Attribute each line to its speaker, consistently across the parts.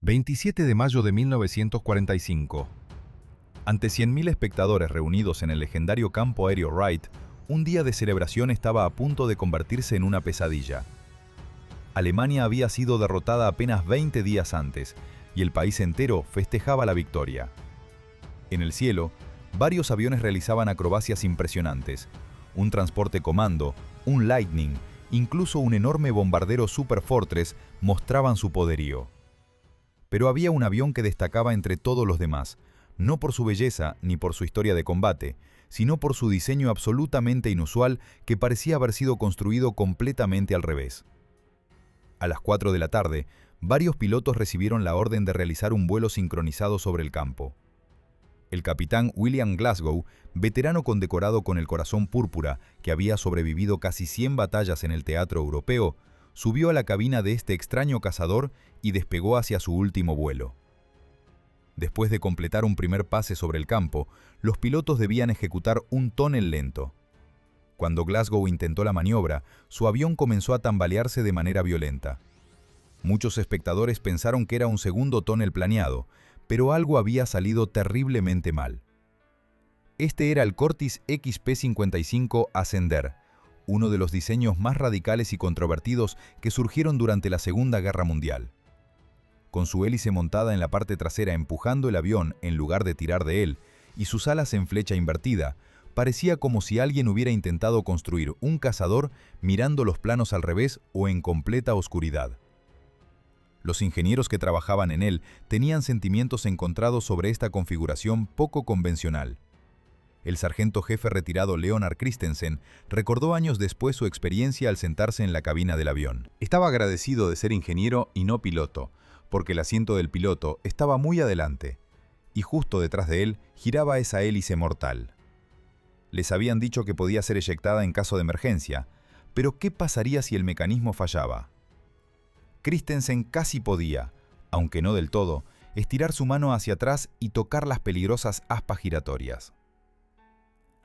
Speaker 1: 27 de mayo de 1945. Ante 100.000 espectadores reunidos en el legendario campo aéreo Wright, un día de celebración estaba a punto de convertirse en una pesadilla. Alemania había sido derrotada apenas 20 días antes, y el país entero festejaba la victoria. En el cielo, varios aviones realizaban acrobacias impresionantes. Un transporte comando, un Lightning, incluso un enorme bombardero Super Fortress mostraban su poderío. Pero había un avión que destacaba entre todos los demás, no por su belleza ni por su historia de combate, sino por su diseño absolutamente inusual que parecía haber sido construido completamente al revés. A las 4 de la tarde, varios pilotos recibieron la orden de realizar un vuelo sincronizado sobre el campo. El capitán William Glasgow, veterano condecorado con el corazón púrpura, que había sobrevivido casi 100 batallas en el teatro europeo, subió a la cabina de este extraño cazador y despegó hacia su último vuelo. Después de completar un primer pase sobre el campo, los pilotos debían ejecutar un tonel lento. Cuando Glasgow intentó la maniobra, su avión comenzó a tambalearse de manera violenta. Muchos espectadores pensaron que era un segundo tonel planeado, pero algo había salido terriblemente mal. Este era el Curtiss XP-55 Ascender, uno de los diseños más radicales y controvertidos que surgieron durante la Segunda Guerra Mundial. Con su hélice montada en la parte trasera empujando el avión en lugar de tirar de él, y sus alas en flecha invertida, parecía como si alguien hubiera intentado construir un cazador mirando los planos al revés o en completa oscuridad. Los ingenieros que trabajaban en él tenían sentimientos encontrados sobre esta configuración poco convencional. El sargento jefe retirado Leonard Christensen recordó años después su experiencia al sentarse en la cabina del avión. Estaba agradecido de ser ingeniero y no piloto, porque el asiento del piloto estaba muy adelante, y justo detrás de él giraba esa hélice mortal. Les habían dicho que podía ser eyectada en caso de emergencia, pero ¿qué pasaría si el mecanismo fallaba? Christensen casi podía, aunque no del todo, estirar su mano hacia atrás y tocar las peligrosas aspas giratorias.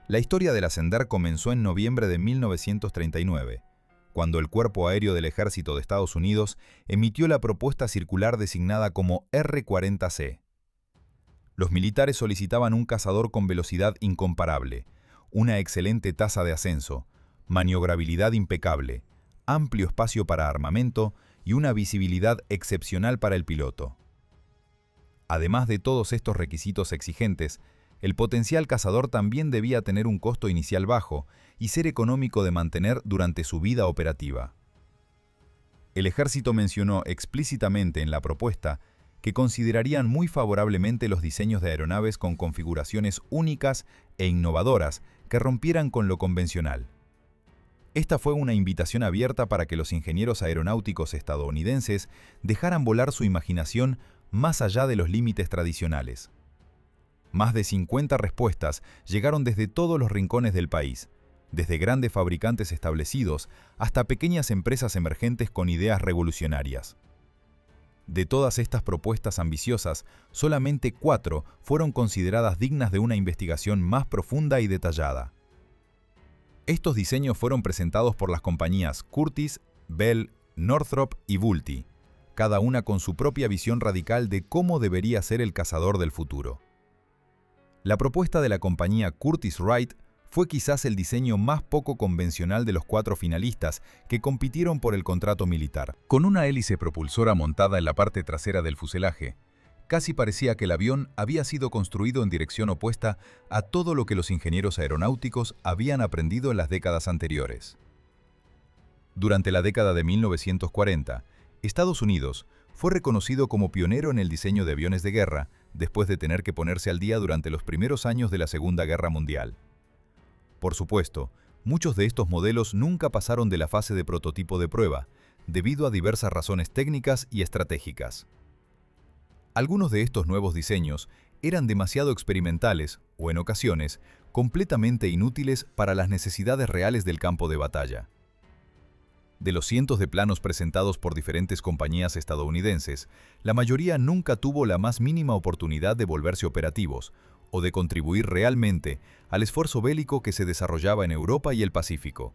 Speaker 1: La historia del Ascender comenzó en noviembre de 1939, cuando el Cuerpo Aéreo del Ejército de Estados Unidos emitió la propuesta circular designada como R-40C. Los militares solicitaban un cazador con velocidad incomparable, una excelente tasa de ascenso, maniobrabilidad impecable, amplio espacio para armamento y una visibilidad excepcional para el piloto. Además de todos estos requisitos exigentes, el potencial cazador también debía tener un costo inicial bajo y ser económico de mantener durante su vida operativa. El ejército mencionó explícitamente en la propuesta que considerarían muy favorablemente los diseños de aeronaves con configuraciones únicas e innovadoras que rompieran con lo convencional. Esta fue una invitación abierta para que los ingenieros aeronáuticos estadounidenses dejaran volar su imaginación más allá de los límites tradicionales. Más de 50 respuestas llegaron desde todos los rincones del país, desde grandes fabricantes establecidos hasta pequeñas empresas emergentes con ideas revolucionarias. De todas estas propuestas ambiciosas, solamente 4 fueron consideradas dignas de una investigación más profunda y detallada. Estos diseños fueron presentados por las compañías Curtiss, Bell, Northrop y Vultee, cada una con su propia visión radical de cómo debería ser el cazador del futuro. La propuesta de la compañía Curtiss-Wright fue quizás el diseño más poco convencional de los 4 finalistas que compitieron por el contrato militar. Con una hélice propulsora montada en la parte trasera del fuselaje, casi parecía que el avión había sido construido en dirección opuesta a todo lo que los ingenieros aeronáuticos habían aprendido en las décadas anteriores. Durante la década de 1940, Estados Unidos fue reconocido como pionero en el diseño de aviones de guerra después de tener que ponerse al día durante los primeros años de la Segunda Guerra Mundial. Por supuesto, muchos de estos modelos nunca pasaron de la fase de prototipo de prueba, debido a diversas razones técnicas y estratégicas. Algunos de estos nuevos diseños eran demasiado experimentales o, en ocasiones, completamente inútiles para las necesidades reales del campo de batalla. De los cientos de planos presentados por diferentes compañías estadounidenses, la mayoría nunca tuvo la más mínima oportunidad de volverse operativos o de contribuir realmente al esfuerzo bélico que se desarrollaba en Europa y el Pacífico.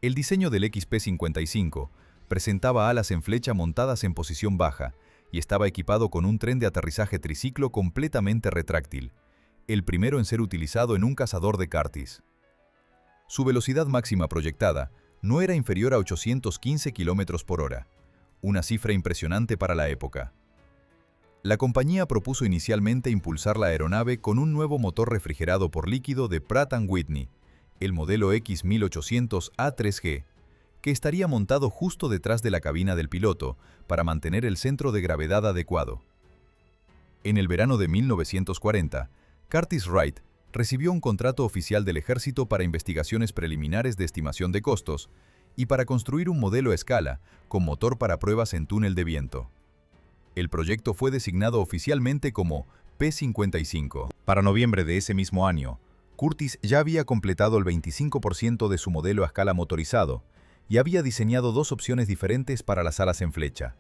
Speaker 1: El diseño del XP-55 presentaba alas en flecha montadas en posición baja, y estaba equipado con un tren de aterrizaje triciclo completamente retráctil, el primero en ser utilizado en un cazador de Curtiss. Su velocidad máxima proyectada no era inferior a 815 km por hora, una cifra impresionante para la época. La compañía propuso inicialmente impulsar la aeronave con un nuevo motor refrigerado por líquido de Pratt & Whitney, el modelo X1800A3G, que estaría montado justo detrás de la cabina del piloto para mantener el centro de gravedad adecuado. En el verano de 1940, Curtiss-Wright recibió un contrato oficial del ejército para investigaciones preliminares de estimación de costos y para construir un modelo a escala con motor para pruebas en túnel de viento. El proyecto fue designado oficialmente como P-55. Para noviembre de ese mismo año, Curtiss ya había completado el 25% de su modelo a escala motorizado y había diseñado dos opciones diferentes para las alas en flecha.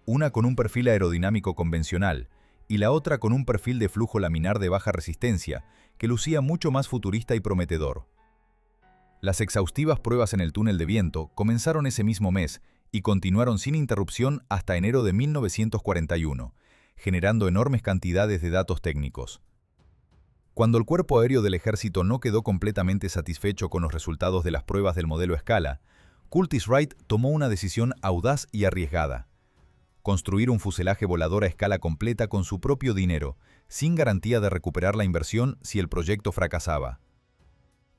Speaker 1: Una con un perfil aerodinámico convencional y la otra con un perfil de flujo laminar de baja resistencia, que lucía mucho más futurista y prometedor. Las exhaustivas pruebas en el túnel de viento comenzaron ese mismo mes y continuaron sin interrupción hasta enero de 1941, generando enormes cantidades de datos técnicos. Cuando el Cuerpo Aéreo del Ejército no quedó completamente satisfecho con los resultados de las pruebas del modelo a escala, Curtiss-Wright tomó una decisión audaz y arriesgada: construir un fuselaje volador a escala completa con su propio dinero, sin garantía de recuperar la inversión si el proyecto fracasaba.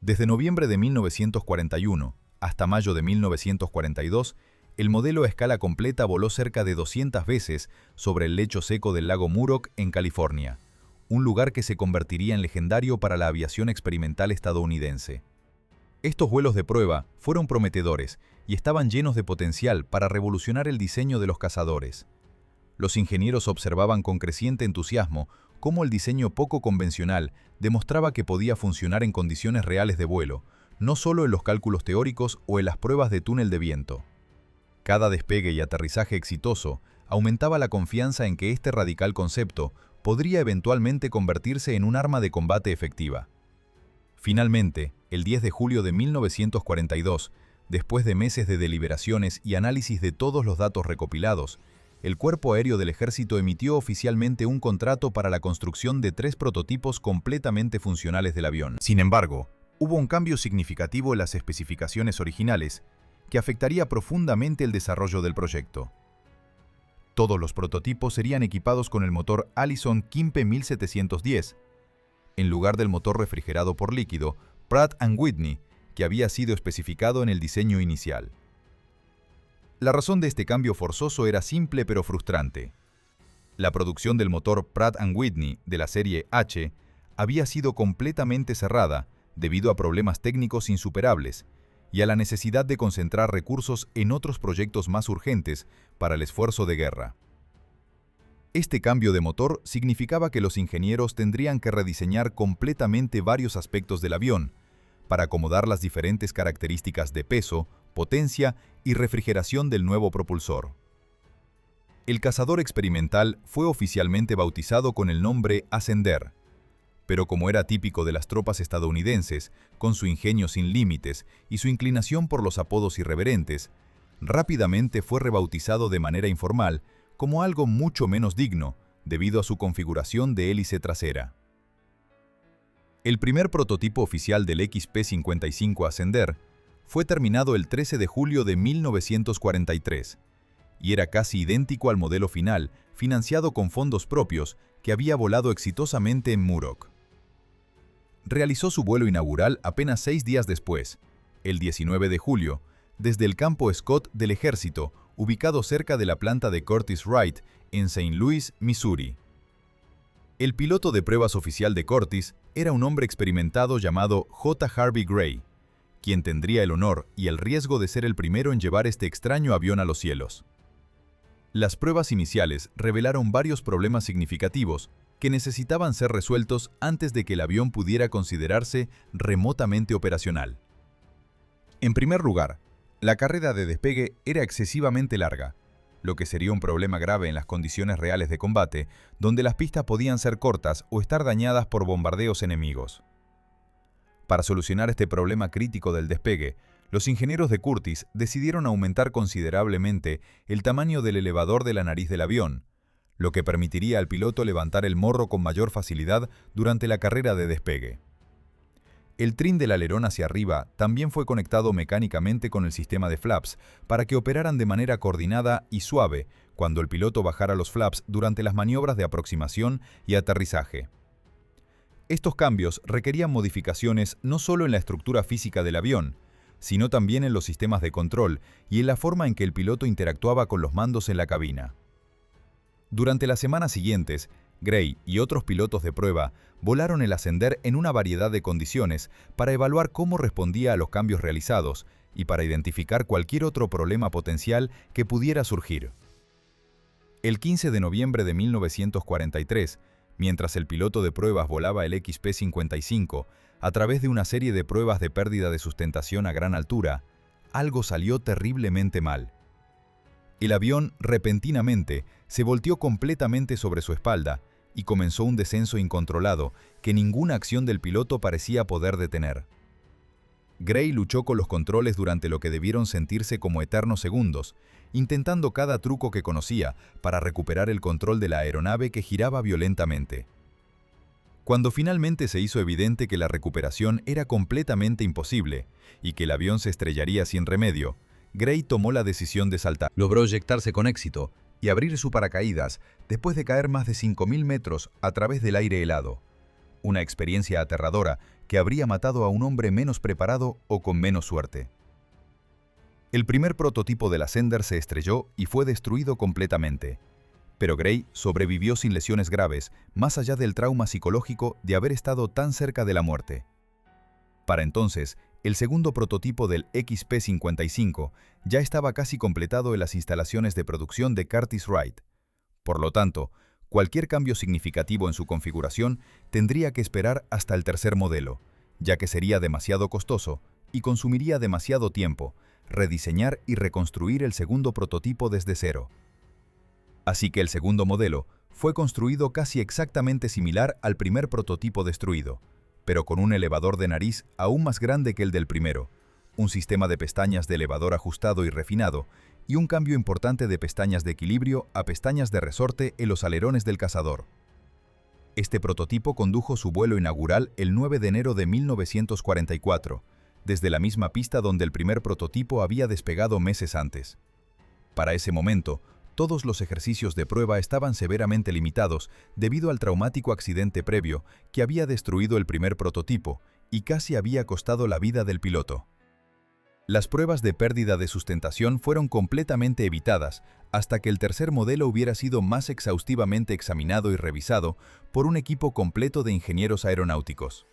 Speaker 1: Desde noviembre de 1941 hasta mayo de 1942, el modelo a escala completa voló cerca de 200 veces sobre el lecho seco del lago Muroc en California, un lugar que se convertiría en legendario para la aviación experimental estadounidense. Estos vuelos de prueba fueron prometedores y estaban llenos de potencial para revolucionar el diseño de los cazadores. Los ingenieros observaban con creciente entusiasmo cómo el diseño poco convencional demostraba que podía funcionar en condiciones reales de vuelo, no solo en los cálculos teóricos o en las pruebas de túnel de viento. Cada despegue y aterrizaje exitoso aumentaba la confianza en que este radical concepto podría eventualmente convertirse en un arma de combate efectiva. Finalmente, el 10 de julio de 1942, después de meses de deliberaciones y análisis de todos los datos recopilados, el Cuerpo Aéreo del Ejército emitió oficialmente un contrato para la construcción de 3 prototipos completamente funcionales del avión. Sin embargo, hubo un cambio significativo en las especificaciones originales que afectaría profundamente el desarrollo del proyecto. Todos los prototipos serían equipados con el motor Allison Kimpe 1710, en lugar del motor refrigerado por líquido Pratt & Whitney, que había sido especificado en el diseño inicial. La razón de este cambio forzoso era simple pero frustrante. La producción del motor Pratt & Whitney de la serie H había sido completamente cerrada debido a problemas técnicos insuperables y a la necesidad de concentrar recursos en otros proyectos más urgentes para el esfuerzo de guerra. Este cambio de motor significaba que los ingenieros tendrían que rediseñar completamente varios aspectos del avión para acomodar las diferentes características de peso, potencia y refrigeración del nuevo propulsor. El cazador experimental fue oficialmente bautizado con el nombre Ascender, pero como era típico de las tropas estadounidenses, con su ingenio sin límites y su inclinación por los apodos irreverentes, rápidamente fue rebautizado de manera informal como algo mucho menos digno, debido a su configuración de hélice trasera. El primer prototipo oficial del XP-55 Ascender fue terminado el 13 de julio de 1943 y era casi idéntico al modelo final, financiado con fondos propios, que había volado exitosamente en Muroc. Realizó su vuelo inaugural apenas 6 días después, el 19 de julio, desde el campo Scott del Ejército, ubicado cerca de la planta de Curtiss-Wright en St. Louis, Missouri. El piloto de pruebas oficial de Curtiss era un hombre experimentado llamado J. Harvey Gray, quien tendría el honor y el riesgo de ser el primero en llevar este extraño avión a los cielos. Las pruebas iniciales revelaron varios problemas significativos que necesitaban ser resueltos antes de que el avión pudiera considerarse remotamente operacional. En primer lugar, la carrera de despegue era excesivamente larga, lo que sería un problema grave en las condiciones reales de combate, donde las pistas podían ser cortas o estar dañadas por bombardeos enemigos. Para solucionar este problema crítico del despegue, Los ingenieros de Curtiss decidieron aumentar considerablemente el tamaño del elevador de la nariz del avión, lo que permitiría al piloto levantar el morro con mayor facilidad durante la carrera de despegue. El trin del alerón hacia arriba también fue conectado mecánicamente con el sistema de flaps para que operaran de manera coordinada y suave cuando el piloto bajara los flaps durante las maniobras de aproximación y aterrizaje. Estos cambios requerían modificaciones no solo en la estructura física del avión, sino también en los sistemas de control y en la forma en que el piloto interactuaba con los mandos en la cabina. Durante las semanas siguientes, Gray y otros pilotos de prueba volaron el Ascender en una variedad de condiciones para evaluar cómo respondía a los cambios realizados y para identificar cualquier otro problema potencial que pudiera surgir. El 15 de noviembre de 1943, mientras el piloto de pruebas volaba el XP-55 a través de una serie de pruebas de pérdida de sustentación a gran altura, algo salió terriblemente mal. El avión, repentinamente, se volteó completamente sobre su espalda y comenzó un descenso incontrolado que ninguna acción del piloto parecía poder detener. Gray luchó con los controles durante lo que debieron sentirse como eternos segundos, intentando cada truco que conocía para recuperar el control de la aeronave que giraba violentamente. Cuando finalmente se hizo evidente que la recuperación era completamente imposible y que el avión se estrellaría sin remedio, Gray tomó la decisión de saltar. Logró eyectarse con éxito y abrir su paracaídas después de caer más de 5.000 metros a través del aire helado. Una experiencia aterradora que habría matado a un hombre menos preparado o con menos suerte. El primer prototipo del Ascender se estrelló y fue destruido completamente. Pero Gray sobrevivió sin lesiones graves, más allá del trauma psicológico de haber estado tan cerca de la muerte. Para entonces, el segundo prototipo del XP-55 ya estaba casi completado en las instalaciones de producción de Curtiss-Wright. Por lo tanto, cualquier cambio significativo en su configuración tendría que esperar hasta el tercer modelo, ya que sería demasiado costoso y consumiría demasiado tiempo rediseñar y reconstruir el segundo prototipo desde cero. Así que el segundo modelo fue construido casi exactamente similar al primer prototipo destruido, pero con un elevador de nariz aún más grande que el del primero, un sistema de pestañas de elevador ajustado y refinado, y un cambio importante de pestañas de equilibrio a pestañas de resorte en los alerones del cazador. Este prototipo condujo su vuelo inaugural el 9 de enero de 1944, desde la misma pista donde el primer prototipo había despegado meses antes. Para ese momento, todos los ejercicios de prueba estaban severamente limitados debido al traumático accidente previo que había destruido el primer prototipo y casi había costado la vida del piloto. Las pruebas de pérdida de sustentación fueron completamente evitadas hasta que el tercer modelo hubiera sido más exhaustivamente examinado y revisado por un equipo completo de ingenieros aeronáuticos.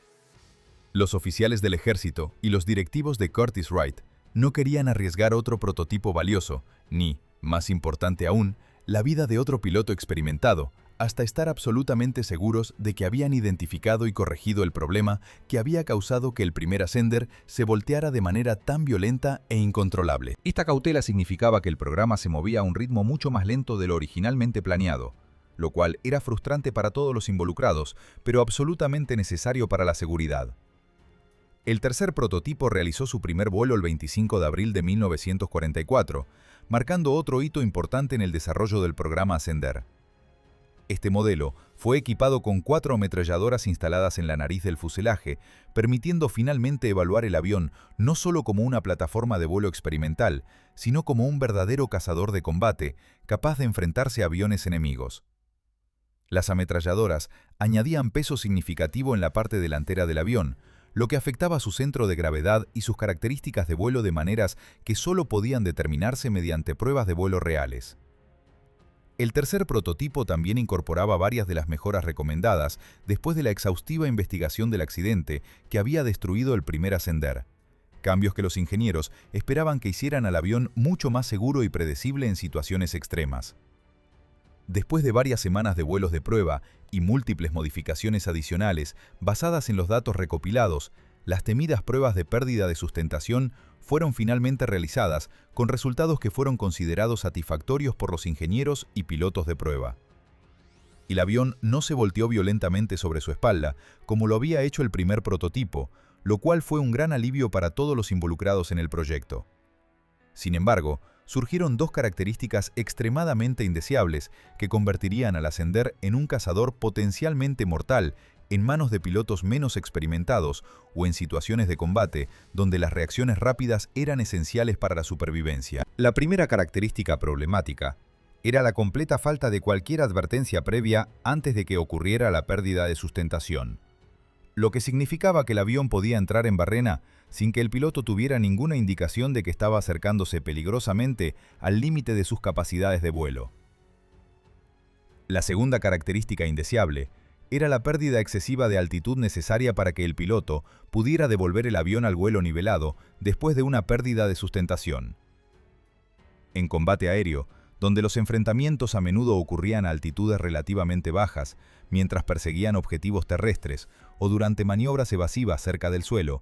Speaker 1: Los oficiales del ejército y los directivos de Curtiss-Wright no querían arriesgar otro prototipo valioso, ni, más importante aún, la vida de otro piloto experimentado, hasta estar absolutamente seguros de que habían identificado y corregido el problema que había causado que el primer Ascender se volteara de manera tan violenta e incontrolable. Esta cautela significaba que el programa se movía a un ritmo mucho más lento de lo originalmente planeado, lo cual era frustrante para todos los involucrados, pero absolutamente necesario para la seguridad. El tercer prototipo realizó su primer vuelo el 25 de abril de 1944, marcando otro hito importante en el desarrollo del programa Ascender. Este modelo fue equipado con 4 ametralladoras instaladas en la nariz del fuselaje, permitiendo finalmente evaluar el avión no solo como una plataforma de vuelo experimental, sino como un verdadero cazador de combate, capaz de enfrentarse a aviones enemigos. Las ametralladoras añadían peso significativo en la parte delantera del avión, lo que afectaba su centro de gravedad y sus características de vuelo de maneras que solo podían determinarse mediante pruebas de vuelo reales. El tercer prototipo también incorporaba varias de las mejoras recomendadas después de la exhaustiva investigación del accidente que había destruido el primer Ascender, cambios que los ingenieros esperaban que hicieran al avión mucho más seguro y predecible en situaciones extremas. Después de varias semanas de vuelos de prueba y múltiples modificaciones adicionales basadas en los datos recopilados, las temidas pruebas de pérdida de sustentación fueron finalmente realizadas con resultados que fueron considerados satisfactorios por los ingenieros y pilotos de prueba. El avión no se volteó violentamente sobre su espalda, como lo había hecho el primer prototipo, lo cual fue un gran alivio para todos los involucrados en el proyecto. Sin embargo, surgieron dos características extremadamente indeseables que convertirían al Ascender en un cazador potencialmente mortal en manos de pilotos menos experimentados o en situaciones de combate donde las reacciones rápidas eran esenciales para la supervivencia. La primera característica problemática era la completa falta de cualquier advertencia previa antes de que ocurriera la pérdida de sustentación, lo que significaba que el avión podía entrar en barrena sin que el piloto tuviera ninguna indicación de que estaba acercándose peligrosamente al límite de sus capacidades de vuelo. La segunda característica indeseable era la pérdida excesiva de altitud necesaria para que el piloto pudiera devolver el avión al vuelo nivelado después de una pérdida de sustentación. En combate aéreo, donde los enfrentamientos a menudo ocurrían a altitudes relativamente bajas, mientras perseguían objetivos terrestres o durante maniobras evasivas cerca del suelo,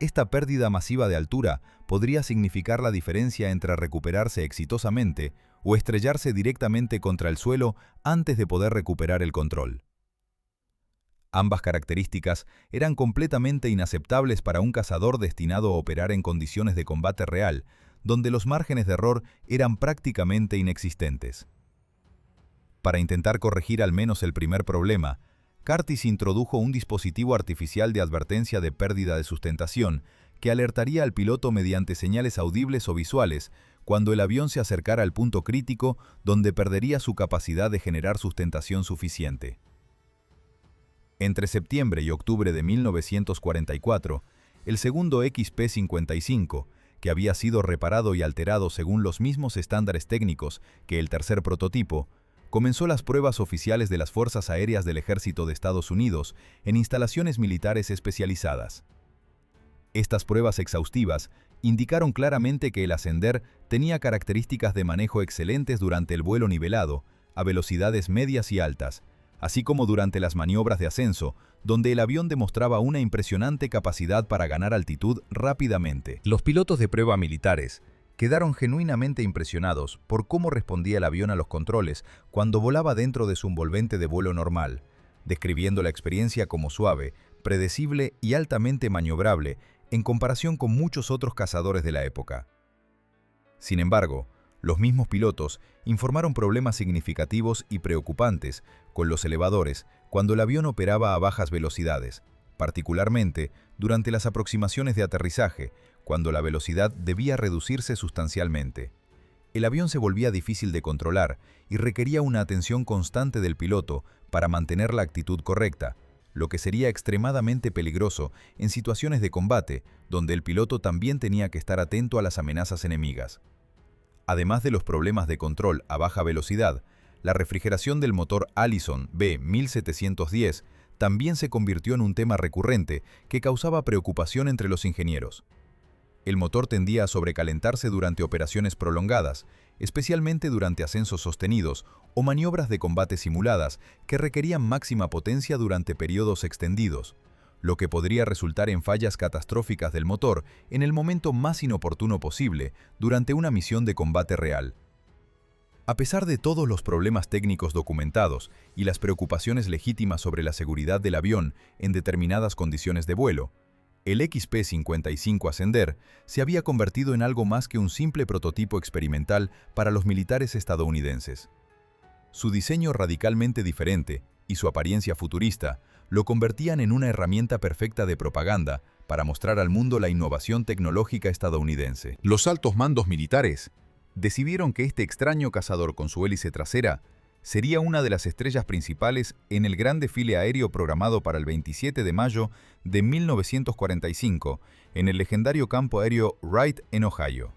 Speaker 1: esta pérdida masiva de altura podría significar la diferencia entre recuperarse exitosamente o estrellarse directamente contra el suelo antes de poder recuperar el control. Ambas características eran completamente inaceptables para un cazador destinado a operar en condiciones de combate real, donde los márgenes de error eran prácticamente inexistentes. Para intentar corregir al menos el primer problema, Curtiss introdujo un dispositivo artificial de advertencia de pérdida de sustentación que alertaría al piloto mediante señales audibles o visuales cuando el avión se acercara al punto crítico donde perdería su capacidad de generar sustentación suficiente. Entre septiembre y octubre de 1944, el segundo XP-55, que había sido reparado y alterado según los mismos estándares técnicos que el tercer prototipo, comenzó las pruebas oficiales de las Fuerzas Aéreas del Ejército de Estados Unidos en instalaciones militares especializadas. Estas pruebas exhaustivas indicaron claramente que el Ascender tenía características de manejo excelentes durante el vuelo nivelado, a velocidades medias y altas, así como durante las maniobras de ascenso, donde el avión demostraba una impresionante capacidad para ganar altitud rápidamente. Los pilotos de prueba militares quedaron genuinamente impresionados por cómo respondía el avión a los controles cuando volaba dentro de su envolvente de vuelo normal, describiendo la experiencia como suave, predecible y altamente maniobrable en comparación con muchos otros cazadores de la época. Sin embargo, los mismos pilotos informaron problemas significativos y preocupantes con los elevadores cuando el avión operaba a bajas velocidades, particularmente durante las aproximaciones de aterrizaje, cuando la velocidad debía reducirse sustancialmente. El avión se volvía difícil de controlar y requería una atención constante del piloto para mantener la actitud correcta, lo que sería extremadamente peligroso en situaciones de combate, donde el piloto también tenía que estar atento a las amenazas enemigas. Además de los problemas de control a baja velocidad, la refrigeración del motor Allison B1710 también se convirtió en un tema recurrente que causaba preocupación entre los ingenieros. El motor tendía a sobrecalentarse durante operaciones prolongadas, especialmente durante ascensos sostenidos o maniobras de combate simuladas que requerían máxima potencia durante periodos extendidos, lo que podría resultar en fallas catastróficas del motor en el momento más inoportuno posible durante una misión de combate real. A pesar de todos los problemas técnicos documentados y las preocupaciones legítimas sobre la seguridad del avión en determinadas condiciones de vuelo, el XP-55 Ascender se había convertido en algo más que un simple prototipo experimental para los militares estadounidenses. Su diseño radicalmente diferente y su apariencia futurista lo convertían en una herramienta perfecta de propaganda para mostrar al mundo la innovación tecnológica estadounidense. Los altos mandos militares decidieron que este extraño cazador con su hélice trasera sería una de las estrellas principales en el gran desfile aéreo programado para el 27 de mayo de 1945 en el legendario campo aéreo Wright en Ohio.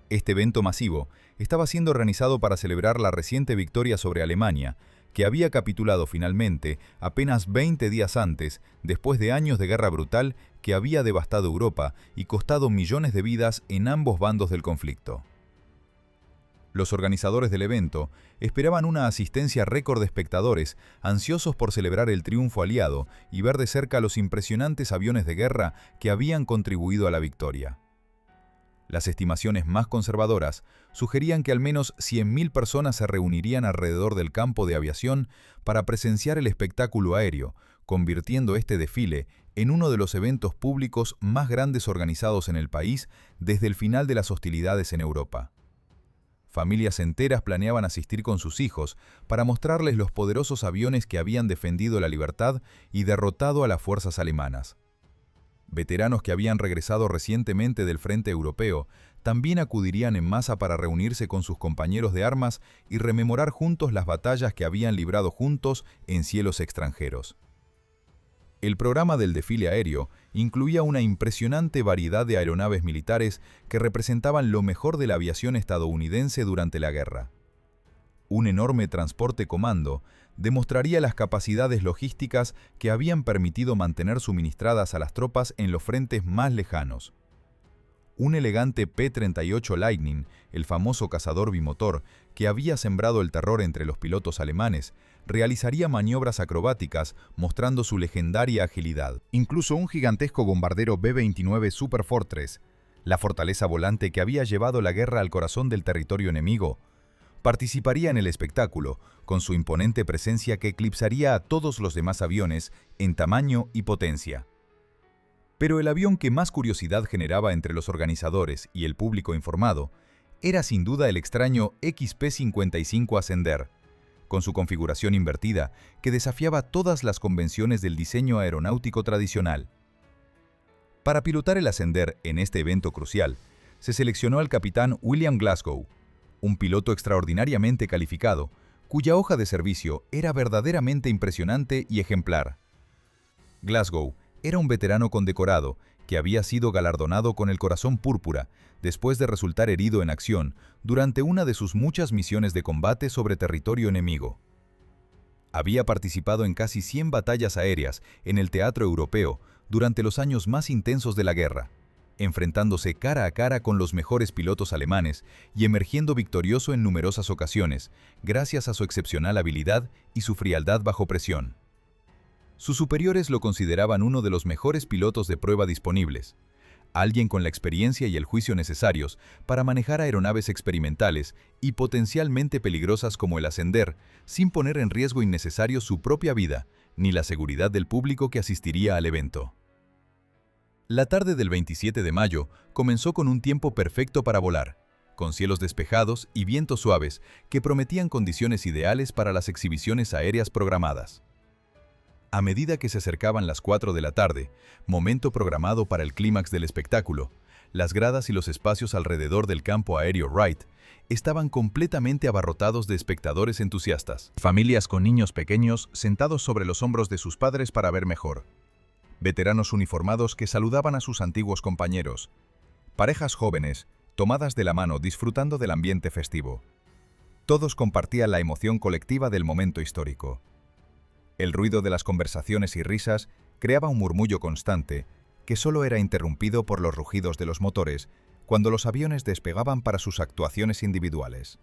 Speaker 1: Este evento masivo estaba siendo organizado para celebrar la reciente victoria sobre Alemania, que había capitulado finalmente apenas 20 días antes, después de años de guerra brutal que había devastado Europa y costado millones de vidas en ambos bandos del conflicto. Los organizadores del evento esperaban una asistencia récord de espectadores, ansiosos por celebrar el triunfo aliado y ver de cerca los impresionantes aviones de guerra que habían contribuido a la victoria. Las estimaciones más conservadoras sugerían que al menos 100.000 personas se reunirían alrededor del campo de aviación para presenciar el espectáculo aéreo, convirtiendo este desfile en uno de los eventos públicos más grandes organizados en el país desde el final de las hostilidades en Europa. Familias enteras planeaban asistir con sus hijos para mostrarles los poderosos aviones que habían defendido la libertad y derrotado a las fuerzas alemanas. Veteranos que habían regresado recientemente del frente europeo también acudirían en masa para reunirse con sus compañeros de armas y rememorar juntos las batallas que habían librado juntos en cielos extranjeros. El programa del desfile aéreo incluía una impresionante variedad de aeronaves militares que representaban lo mejor de la aviación estadounidense durante la guerra. Un enorme transporte comando demostraría las capacidades logísticas que habían permitido mantener suministradas a las tropas en los frentes más lejanos. Un elegante P-38 Lightning, el famoso cazador bimotor que había sembrado el terror entre los pilotos alemanes, realizaría maniobras acrobáticas mostrando su legendaria agilidad. Incluso un gigantesco bombardero B-29 Superfortress, la fortaleza volante que había llevado la guerra al corazón del territorio enemigo, participaría en el espectáculo, con su imponente presencia que eclipsaría a todos los demás aviones en tamaño y potencia. Pero el avión que más curiosidad generaba entre los organizadores y el público informado era sin duda el extraño XP-55 Ascender, con su configuración invertida que desafiaba todas las convenciones del diseño aeronáutico tradicional. Para pilotar el Ascender en este evento crucial, se seleccionó al capitán William Glasgow, un piloto extraordinariamente calificado, cuya hoja de servicio era verdaderamente impresionante y ejemplar. Glasgow era un veterano condecorado que había sido galardonado con el Corazón Púrpura después de resultar herido en acción durante una de sus muchas misiones de combate sobre territorio enemigo. Había participado en casi 100 batallas aéreas en el teatro europeo durante los años más intensos de la guerra, enfrentándose cara a cara con los mejores pilotos alemanes y emergiendo victorioso en numerosas ocasiones, gracias a su excepcional habilidad y su frialdad bajo presión. Sus superiores lo consideraban uno de los mejores pilotos de prueba disponibles, alguien con la experiencia y el juicio necesarios para manejar aeronaves experimentales y potencialmente peligrosas como el Ascender, sin poner en riesgo innecesario su propia vida ni la seguridad del público que asistiría al evento. La tarde del 27 de mayo comenzó con un tiempo perfecto para volar, con cielos despejados y vientos suaves que prometían condiciones ideales para las exhibiciones aéreas programadas. A medida que se acercaban las 4 de la tarde, momento programado para el clímax del espectáculo, las gradas y los espacios alrededor del campo aéreo Wright estaban completamente abarrotados de espectadores entusiastas. Familias con niños pequeños sentados sobre los hombros de sus padres para ver mejor. Veteranos uniformados que saludaban a sus antiguos compañeros. Parejas jóvenes, tomadas de la mano disfrutando del ambiente festivo. Todos compartían la emoción colectiva del momento histórico. El ruido de las conversaciones y risas creaba un murmullo constante que solo era interrumpido por los rugidos de los motores cuando los aviones despegaban para sus actuaciones individuales.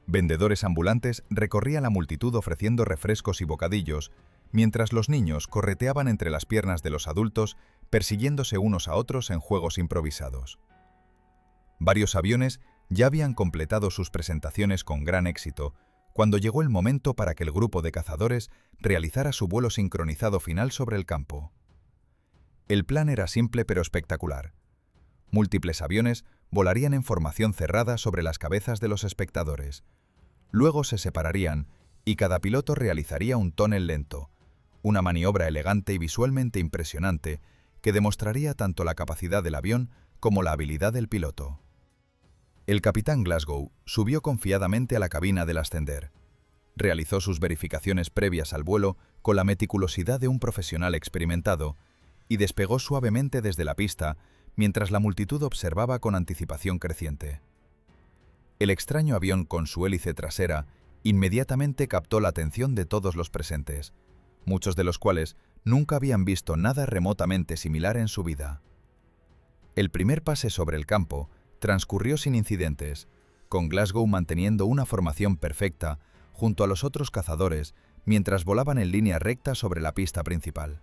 Speaker 1: Vendedores ambulantes recorrían la multitud ofreciendo refrescos y bocadillos, mientras los niños correteaban entre las piernas de los adultos, persiguiéndose unos a otros en juegos improvisados. Varios aviones ya habían completado sus presentaciones con gran éxito, cuando llegó el momento para que el grupo de cazadores realizara su vuelo sincronizado final sobre el campo. El plan era simple pero espectacular. Múltiples aviones volarían en formación cerrada sobre las cabezas de los espectadores. Luego se separarían y cada piloto realizaría un tonel lento, una maniobra elegante y visualmente impresionante que demostraría tanto la capacidad del avión como la habilidad del piloto. El capitán Glasgow subió confiadamente a la cabina del Ascender. Realizó sus verificaciones previas al vuelo con la meticulosidad de un profesional experimentado y despegó suavemente desde la pista mientras la multitud observaba con anticipación creciente. El extraño avión con su hélice trasera inmediatamente captó la atención de todos los presentes, muchos de los cuales nunca habían visto nada remotamente similar en su vida. El primer pase sobre el campo transcurrió sin incidentes, con Glasgow manteniendo una formación perfecta junto a los otros cazadores mientras volaban en línea recta sobre la pista principal.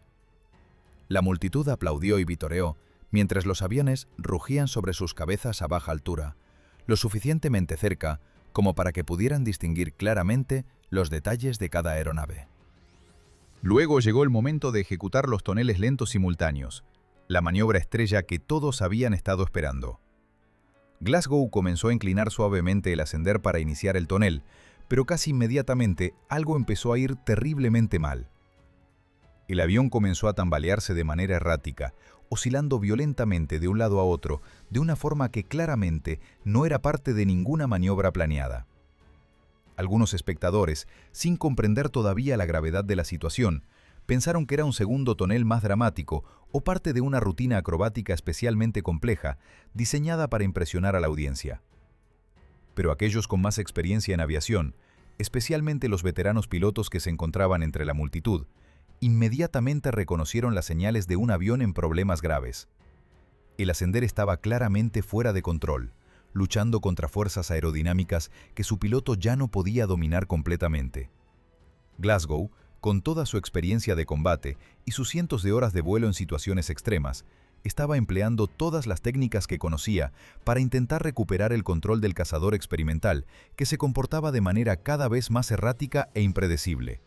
Speaker 1: La multitud aplaudió y vitoreó mientras los aviones rugían sobre sus cabezas a baja altura, lo suficientemente cerca como para que pudieran distinguir claramente los detalles de cada aeronave. Luego llegó el momento de ejecutar los toneles lentos simultáneos, la maniobra estrella que todos habían estado esperando. Glasgow comenzó a inclinar suavemente el ascender para iniciar el tonel, pero casi inmediatamente algo empezó a ir terriblemente mal. El avión comenzó a tambalearse de manera errática, oscilando violentamente de un lado a otro, de una forma que claramente no era parte de ninguna maniobra planeada. Algunos espectadores, sin comprender todavía la gravedad de la situación, pensaron que era un segundo tonel más dramático o parte de una rutina acrobática especialmente compleja, diseñada para impresionar a la audiencia. Pero aquellos con más experiencia en aviación, especialmente los veteranos pilotos que se encontraban entre la multitud, inmediatamente reconocieron las señales de un avión en problemas graves. El ascender estaba claramente fuera de control, luchando contra fuerzas aerodinámicas que su piloto ya no podía dominar completamente. Glasgow, con toda su experiencia de combate y sus cientos de horas de vuelo en situaciones extremas, estaba empleando todas las técnicas que conocía para intentar recuperar el control del cazador experimental, que se comportaba de manera cada vez más errática e impredecible.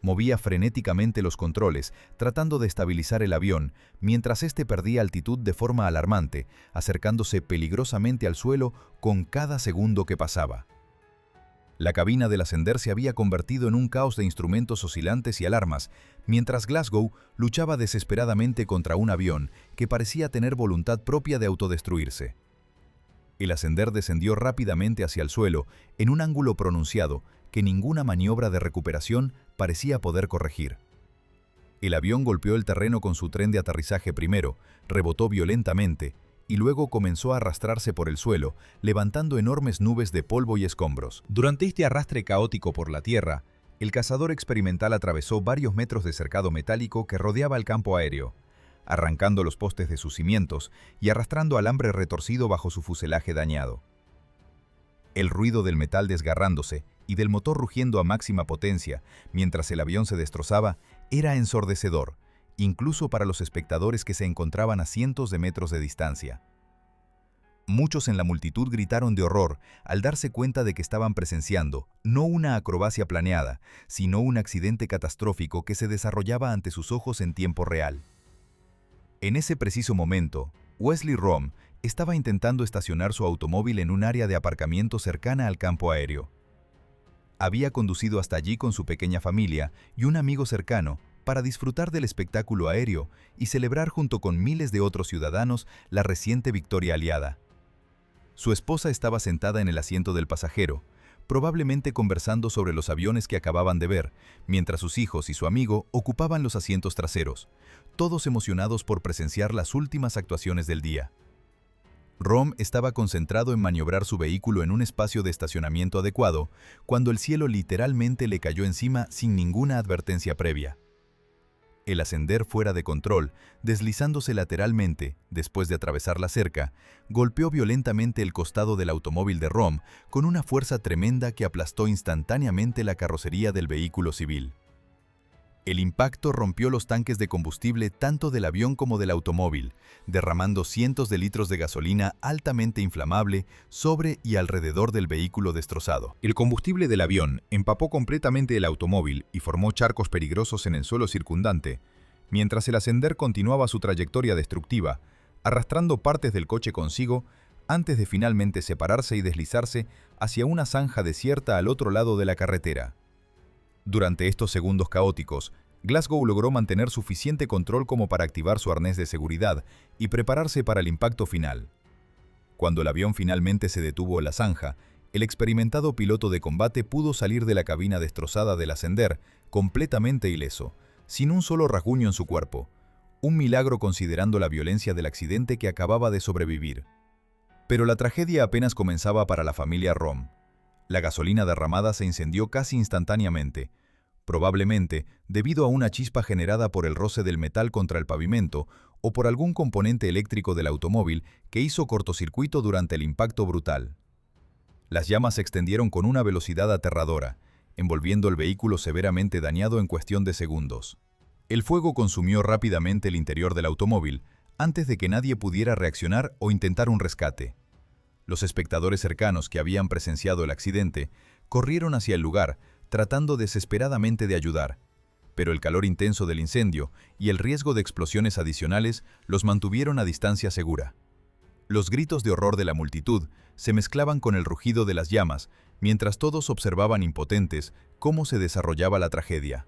Speaker 1: Movía frenéticamente los controles, tratando de estabilizar el avión, mientras éste perdía altitud de forma alarmante, acercándose peligrosamente al suelo con cada segundo que pasaba. La cabina del ascender se había convertido en un caos de instrumentos oscilantes y alarmas, mientras Glasgow luchaba desesperadamente contra un avión que parecía tener voluntad propia de autodestruirse. El ascender descendió rápidamente hacia el suelo, en un ángulo pronunciado que ninguna maniobra de recuperación parecía poder corregir. El avión golpeó el terreno con su tren de aterrizaje primero, rebotó violentamente y luego comenzó a arrastrarse por el suelo, levantando enormes nubes de polvo y escombros. Durante este arrastre caótico por la tierra, el cazador experimental atravesó varios metros de cercado metálico que rodeaba el campo aéreo, arrancando los postes de sus cimientos y arrastrando alambre retorcido bajo su fuselaje dañado. El ruido del metal desgarrándose y del motor rugiendo a máxima potencia mientras el avión se destrozaba era ensordecedor, incluso para los espectadores que se encontraban a cientos de metros de distancia. Muchos en la multitud gritaron de horror al darse cuenta de que estaban presenciando no una acrobacia planeada, sino un accidente catastrófico que se desarrollaba ante sus ojos en tiempo real. En ese preciso momento, Wesley Rom estaba intentando estacionar su automóvil en un área de aparcamiento cercana al campo aéreo. Había conducido hasta allí con su pequeña familia y un amigo cercano para disfrutar del espectáculo aéreo y celebrar junto con miles de otros ciudadanos la reciente victoria aliada. Su esposa estaba sentada en el asiento del pasajero, probablemente conversando sobre los aviones que acababan de ver, mientras sus hijos y su amigo ocupaban los asientos traseros, todos emocionados por presenciar las últimas actuaciones del día. Rom estaba concentrado en maniobrar su vehículo en un espacio de estacionamiento adecuado, cuando el cielo literalmente le cayó encima sin ninguna advertencia previa. El ascender fuera de control, deslizándose lateralmente, después de atravesar la cerca, golpeó violentamente el costado del automóvil de Rom con una fuerza tremenda que aplastó instantáneamente la carrocería del vehículo civil. El impacto rompió los tanques de combustible tanto del avión como del automóvil, derramando cientos de litros de gasolina altamente inflamable sobre y alrededor del vehículo destrozado. El combustible del avión empapó completamente el automóvil y formó charcos peligrosos en el suelo circundante, mientras el ascender continuaba su trayectoria destructiva, arrastrando partes del coche consigo antes de finalmente separarse y deslizarse hacia una zanja desierta al otro lado de la carretera. Durante estos segundos caóticos, Glasgow logró mantener suficiente control como para activar su arnés de seguridad y prepararse para el impacto final. Cuando el avión finalmente se detuvo en la zanja, el experimentado piloto de combate pudo salir de la cabina destrozada del ascender completamente ileso, sin un solo rasguño en su cuerpo, un milagro considerando la violencia del accidente que acababa de sobrevivir. Pero la tragedia apenas comenzaba para la familia Rom. La gasolina derramada se incendió casi instantáneamente, probablemente debido a una chispa generada por el roce del metal contra el pavimento o por algún componente eléctrico del automóvil que hizo cortocircuito durante el impacto brutal. Las llamas se extendieron con una velocidad aterradora, envolviendo el vehículo severamente dañado en cuestión de segundos. El fuego consumió rápidamente el interior del automóvil antes de que nadie pudiera reaccionar o intentar un rescate. Los espectadores cercanos que habían presenciado el accidente corrieron hacia el lugar, tratando desesperadamente de ayudar, pero el calor intenso del incendio y el riesgo de explosiones adicionales los mantuvieron a distancia segura. Los gritos de horror de la multitud se mezclaban con el rugido de las llamas, mientras todos observaban impotentes cómo se desarrollaba la tragedia.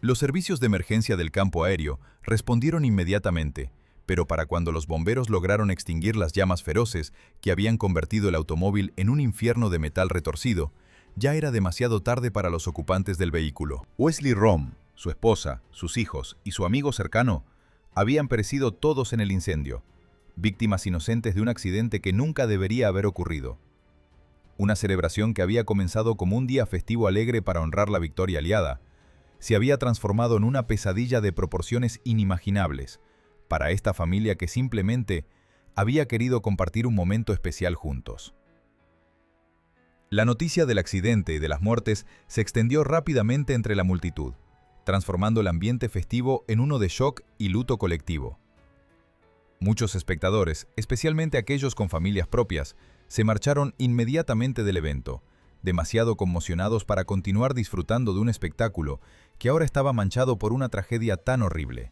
Speaker 1: Los servicios de emergencia del campo aéreo respondieron inmediatamente, pero para cuando los bomberos lograron extinguir las llamas feroces que habían convertido el automóvil en un infierno de metal retorcido, ya era demasiado tarde para los ocupantes del vehículo. Wesley Rom, su esposa, sus hijos y su amigo cercano habían perecido todos en el incendio, víctimas inocentes de un accidente que nunca debería haber ocurrido. Una celebración que había comenzado como un día festivo alegre para honrar la victoria aliada, se había transformado en una pesadilla de proporciones inimaginables para esta familia que simplemente había querido compartir un momento especial juntos. La noticia del accidente y de las muertes se extendió rápidamente entre la multitud, transformando el ambiente festivo en uno de shock y luto colectivo. Muchos espectadores, especialmente aquellos con familias propias, se marcharon inmediatamente del evento, demasiado conmocionados para continuar disfrutando de un espectáculo que ahora estaba manchado por una tragedia tan horrible.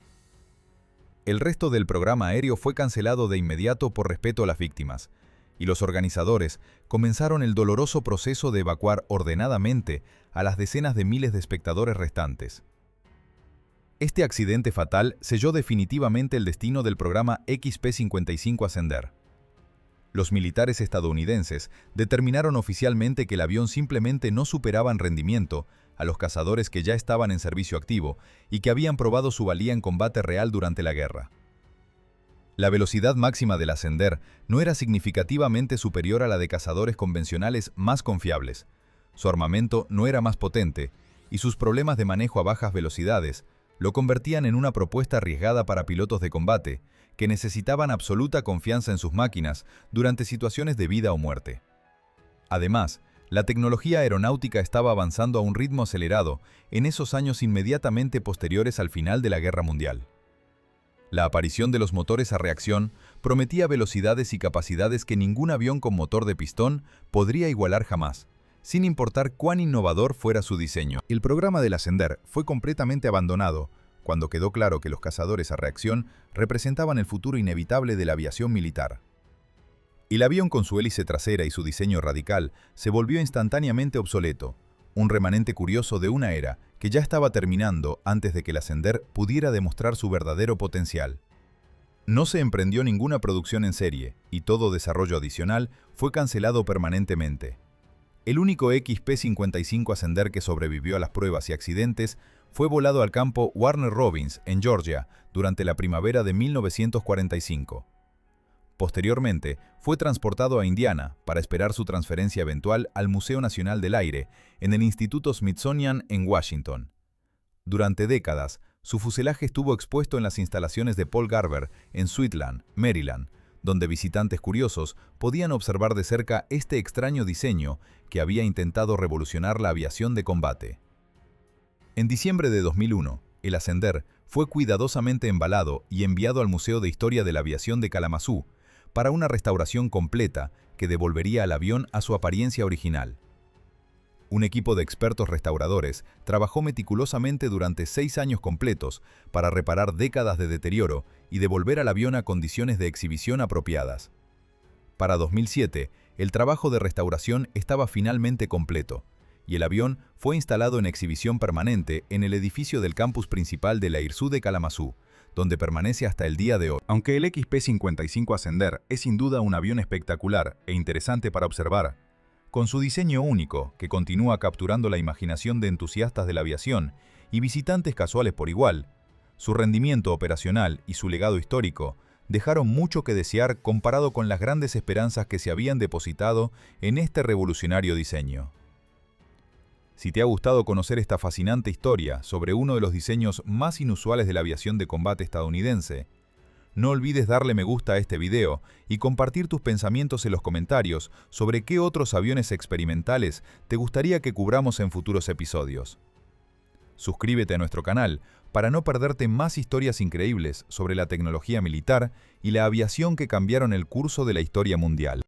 Speaker 1: El resto del programa aéreo fue cancelado de inmediato por respeto a las víctimas, y los organizadores comenzaron el doloroso proceso de evacuar ordenadamente a las decenas de miles de espectadores restantes. Este accidente fatal selló definitivamente el destino del programa XP-55 Ascender. Los militares estadounidenses determinaron oficialmente que el avión simplemente no superaba en rendimiento a los cazadores que ya estaban en servicio activo y que habían probado su valía en combate real durante la guerra. La velocidad máxima del Ascender no era significativamente superior a la de cazadores convencionales más confiables, su armamento no era más potente y sus problemas de manejo a bajas velocidades lo convertían en una propuesta arriesgada para pilotos de combate que necesitaban absoluta confianza en sus máquinas durante situaciones de vida o muerte. Además, la tecnología aeronáutica estaba avanzando a un ritmo acelerado en esos años inmediatamente posteriores al final de la Guerra Mundial. La aparición de los motores a reacción prometía velocidades y capacidades que ningún avión con motor de pistón podría igualar jamás, sin importar cuán innovador fuera su diseño. El programa del Ascender fue completamente abandonado cuando quedó claro que los cazadores a reacción representaban el futuro inevitable de la aviación militar. El avión con su hélice trasera y su diseño radical se volvió instantáneamente obsoleto, un remanente curioso de una era que ya estaba terminando antes de que el Ascender pudiera demostrar su verdadero potencial. No se emprendió ninguna producción en serie y todo desarrollo adicional fue cancelado permanentemente. El único XP-55 Ascender que sobrevivió a las pruebas y accidentes fue volado al campo Warner Robins, en Georgia, durante la primavera de 1945. Posteriormente, fue transportado a Indiana para esperar su transferencia eventual al Museo Nacional del Aire, en el Instituto Smithsonian en Washington. Durante décadas, su fuselaje estuvo expuesto en las instalaciones de Paul Garver, en Suitland, Maryland, donde visitantes curiosos podían observar de cerca este extraño diseño que había intentado revolucionar la aviación de combate. En diciembre de 2001, el Ascender fue cuidadosamente embalado y enviado al Museo de Historia de la Aviación de Kalamazoo para una restauración completa que devolvería al avión a su apariencia original. Un equipo de expertos restauradores trabajó meticulosamente durante 6 años completos para reparar décadas de deterioro y devolver al avión a condiciones de exhibición apropiadas. Para 2007, el trabajo de restauración estaba finalmente completo, y el avión fue instalado en exhibición permanente en el edificio del campus principal de la IRSU de Kalamazoo, donde permanece hasta el día de hoy. Aunque el XP-55 Ascender es sin duda un avión espectacular e interesante para observar, con su diseño único, que continúa capturando la imaginación de entusiastas de la aviación y visitantes casuales por igual, su rendimiento operacional y su legado histórico dejaron mucho que desear comparado con las grandes esperanzas que se habían depositado en este revolucionario diseño. Si te ha gustado conocer esta fascinante historia sobre uno de los diseños más inusuales de la aviación de combate estadounidense, no olvides darle me gusta a este video y compartir tus pensamientos en los comentarios sobre qué otros aviones experimentales te gustaría que cubramos en futuros episodios. Suscríbete a nuestro canal para no perderte más historias increíbles sobre la tecnología militar y la aviación que cambiaron el curso de la historia mundial.